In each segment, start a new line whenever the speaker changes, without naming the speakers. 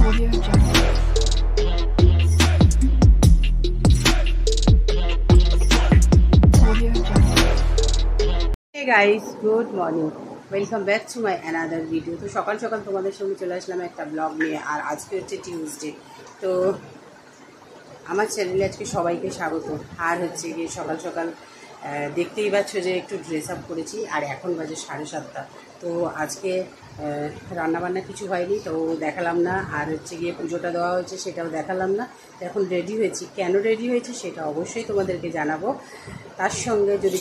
Hey guys, good morning. Welcome back to my another video. তো সকাল সকাল তোমাদের সঙ্গে চলে আসলাম একটা ব্লগ নিয়ে। আর আজকে হচ্ছে টিউসডে। তো আমার চ্যানেলে আজকে সবাইকে স্বাগত। আর হচ্ছে গিয়ে সকাল সকাল দেখতেই পাচ্ছ যে একটু ড্রেস আপ করেছি। আর এখন বাজে 7:30। তো আজকে রান্নাবান্না কিছু হয়নি, তো দেখালাম না। আর হচ্ছে গিয়ে পুজোটা দেওয়া হয়েছে, সেটাও দেখালাম না। তো এখন রেডি হয়েছি। কেন রেডি হয়েছি সেটা অবশ্যই তোমাদেরকে জানাবো। তার সঙ্গে যদি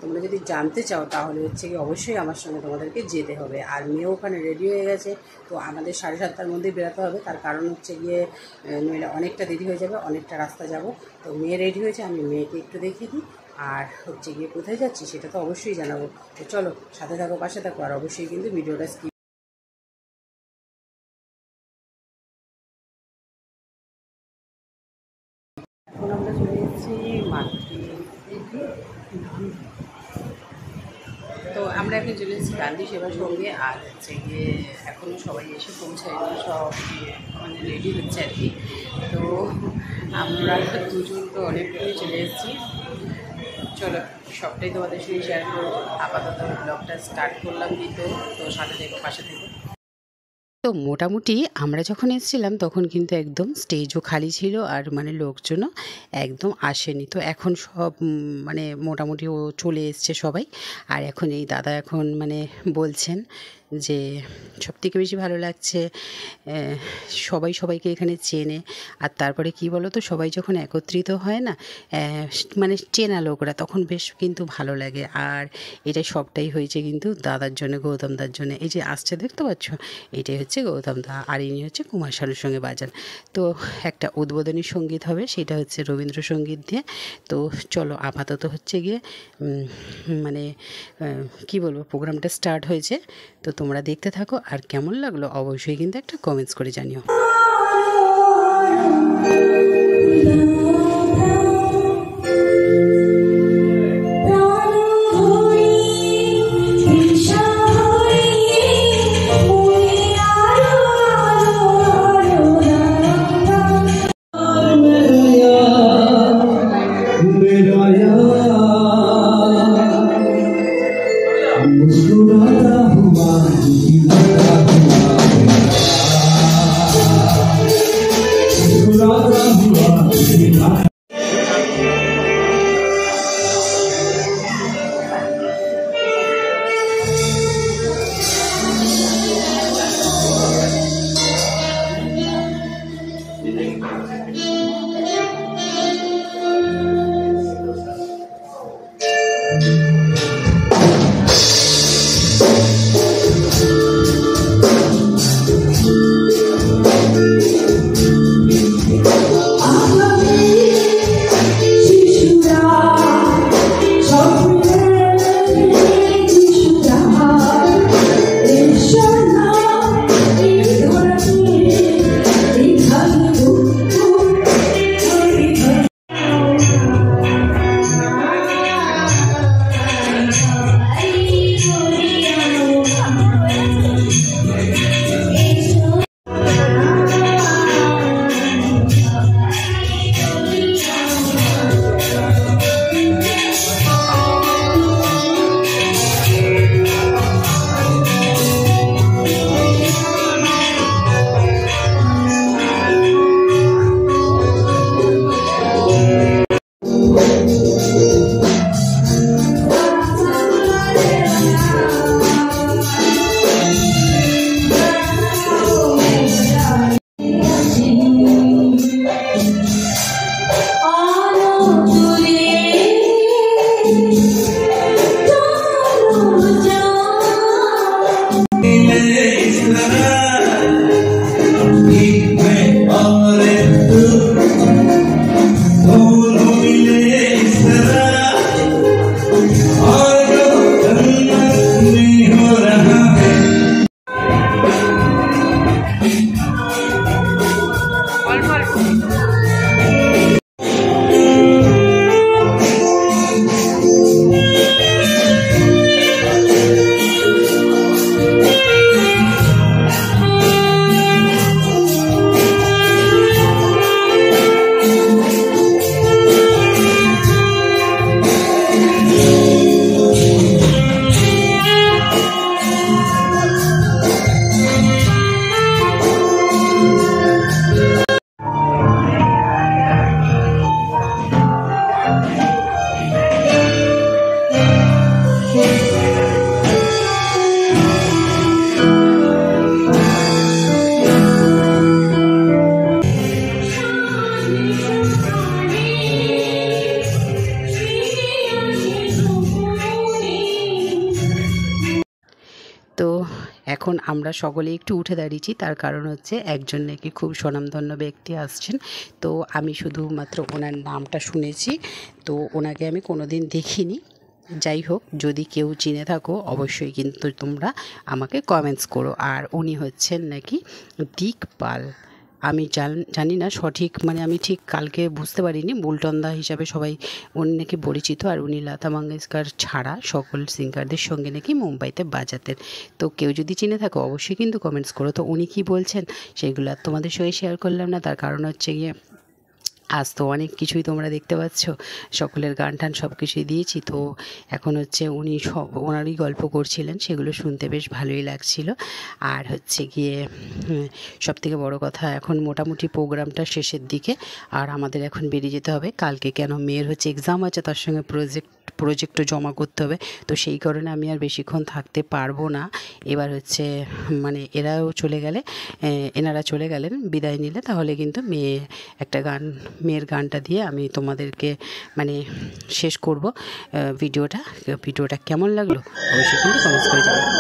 তোমরা যদি জানতে চাও তাহলে হচ্ছে গিয়ে অবশ্যই আমার সঙ্গে তোমাদেরকে যেতে হবে। আর মেয়ে ওখানে রেডি হয়ে গেছে, তো আমাদের 7:30টার মধ্যে বেরোতে হবে। তার কারণ হচ্ছে গিয়ে নইলে অনেকটা দেরি হয়ে যাবে, অনেকটা রাস্তা যাব। তো মেয়ে রেডি হয়েছে, আমি মেয়েকে একটু দেখিয়ে দিই। আর হচ্ছে গিয়ে কোথায় যাচ্ছি সেটা তো অবশ্যই জানাবো। তো চলো, সাথে থাকো, পাশে থাকো। আর অবশ্যই কিন্তু ভিডিওটা স্কিপ। এখন আমরা চলে এসেছি তো আমরা এখন চলে এসেছি গান্ধী সেবা সঙ্গে। আর হচ্ছে গিয়ে এখনও সবাই এসে পৌঁছায়নি, সব মানে রেডি হচ্ছে আর কি। তো আমরা দুজন তো অনেকটাই চলে এসেছি। চলো, সবটাই তোমাদের সঙ্গে শেয়ার করবো। আপাতত ব্লগটা স্টার্ট করলাম কিন্তু। তো সাথে থেকে পাশে থেকে। তো মোটামুটি আমরা যখন এসেছিলাম তখন কিন্তু একদম স্টেজও খালি ছিল, আর মানে লোকজনও একদম আসেনি। তো এখন সব মানে মোটামুটি ও চলে এসছে সবাই। আর এখন এই দাদা এখন মানে বলছেন যে সবথেকে বেশি ভালো লাগছে সবাই সবাইকে এখানে চেনে। আর তারপরে কি বলো তো, সবাই যখন একত্রিত হয় না, মানে চেনা লোকরা, তখন বেশ কিন্তু ভালো লাগে। আর এটা সবটাই হয়েছে কিন্তু দাদার জন্য, গৌতম দার জন্য। এই যে আসছে দেখতে পাচ্ছ, এটাই হচ্ছে গৌতম দা। আর ইনি হচ্ছে কুমার শানুর সঙ্গে বাজান। তো একটা উদ্বোধনী সঙ্গীত হবে, সেটা হচ্ছে রবীন্দ্রসঙ্গীত দিয়ে। তো চলো, আপাতত হচ্ছে গিয়ে মানে কি বলবো, প্রোগ্রামটা স্টার্ট হয়েছে। তো তোমরা দেখতে থাকো। আর কেমন লাগলো অবশ্যই কিন্তু একটা কমেন্টস করে জানিও। আমরা সকলে একটু উঠে দাঁড়িয়েছি, তার কারণ হচ্ছে একজন নাকি খুব স্বনামধন্য ব্যক্তি আসছেন। তো আমি শুধুমাত্র ওনার নামটা শুনেছি, তো ওনাকে আমি কোনো দিন দেখিনি। যাই হোক, যদি কেউ চিনে থাকো অবশ্যই কিন্তু তোমরা আমাকে কমেন্টস করো। আর উনি হচ্ছেন নাকি দিক পাল। আমি জানি না সঠিক, মানে আমি ঠিক কালকে বুঝতে পারিনি, বুলটন্দা হিসাবে সবাই উনি নাকি পরিচিত। আর উনি লতা মঙ্গেশকর ছাড়া সকল সিঙ্গারদের সঙ্গে নাকি মুম্বাইতে বাজাতেন। তো কেউ যদি চিনে থাকো অবশ্যই কিন্তু কমেন্টস করো। তো উনি কী বলছেন সেগুলো আর তোমাদের সঙ্গে শেয়ার করলাম না, তার কারণ হচ্ছে গিয়ে আজ তো অনেক কিছুই তোমরা দেখতে পাচ্ছ, সকলের গান টান সব কিছুই দিয়েছি। তো এখন হচ্ছে উনি ওনারই গল্প করছিলেন, সেগুলো শুনতে বেশ ভালোই লাগছিল। আর হচ্ছে গিয়ে সবথেকে বড় কথা, এখন মোটামুটি প্রোগ্রামটা শেষের দিকে, আর আমাদের এখন বেরিয়ে যেতে হবে কালকে। কেন, মেয়ের হচ্ছে এক্সাম আছে, তার সঙ্গে প্রজেক্টও জমা করতে হবে। তো সেই কারণে আমি আর বেশিক্ষণ থাকতে পারবো না। এবার হচ্ছে মানে এনারা চলে গেলেন বিদায় নিলে, তাহলে কিন্তু মেয়ের গানটা দিয়ে আমি তোমাদেরকে মানে শেষ করব ভিডিওটা কেমন লাগলো অবশ্যই কিন্তু কমেন্টস করে জানাবেন।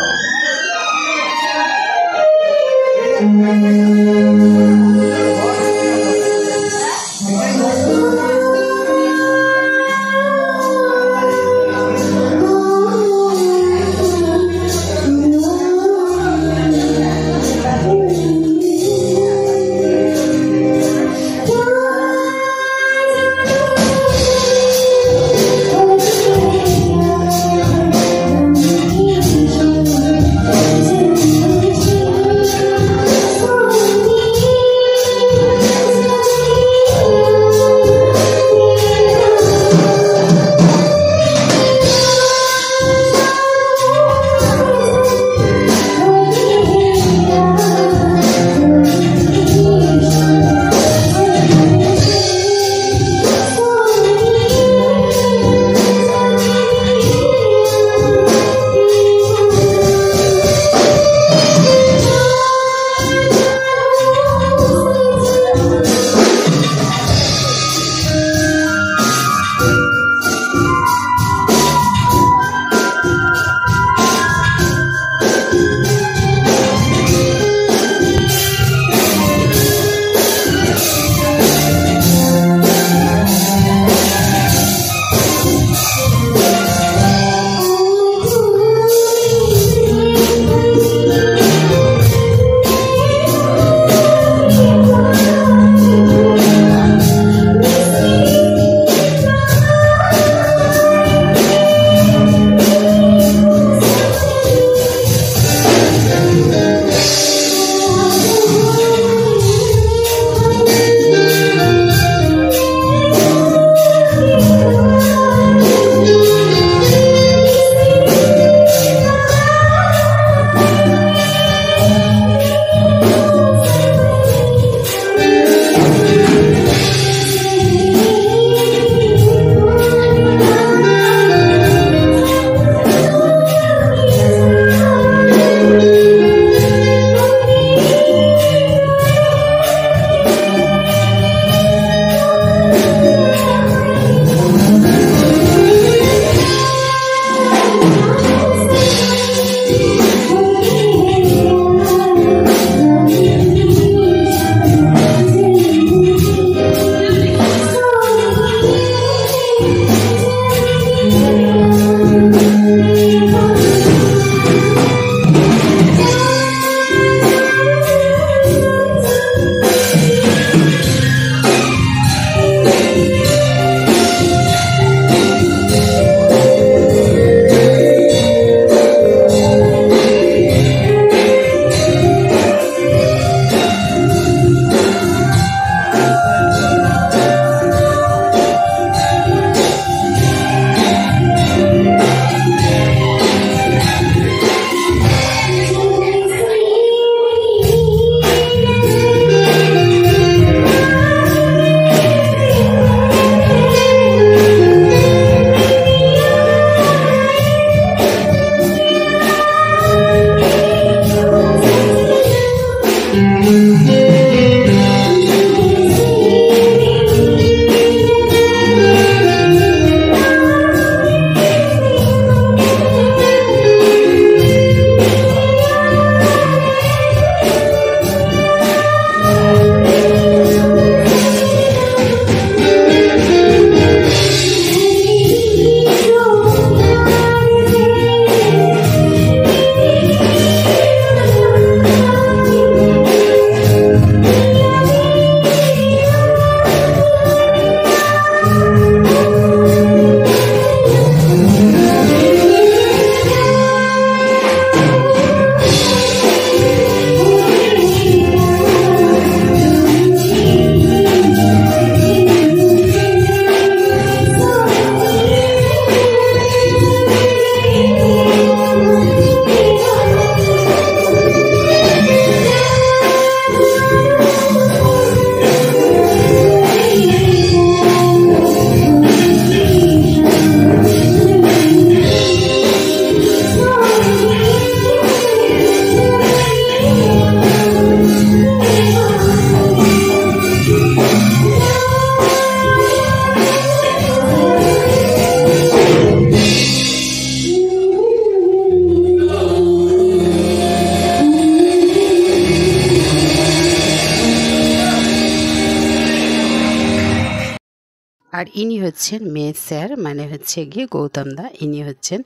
আর ইনি হচ্ছেন মেয়ে স্যার, মানে হচ্ছে গিয়ে গৌতম দা। ইনি হচ্ছেন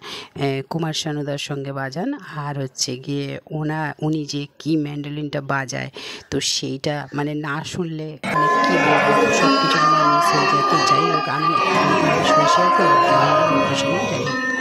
কুমার শানুদার সঙ্গে বাজান। আর হচ্ছে গিয়ে উনি যে কি ম্যান্ডোলিনটা বাজায়, তো সেইটা মানে না শুনলে মানে কী বলবো, সব কিছু মানে মিস হয়ে যায়। তো যাই হোক, আমি শেয়ার করে যাই হোক।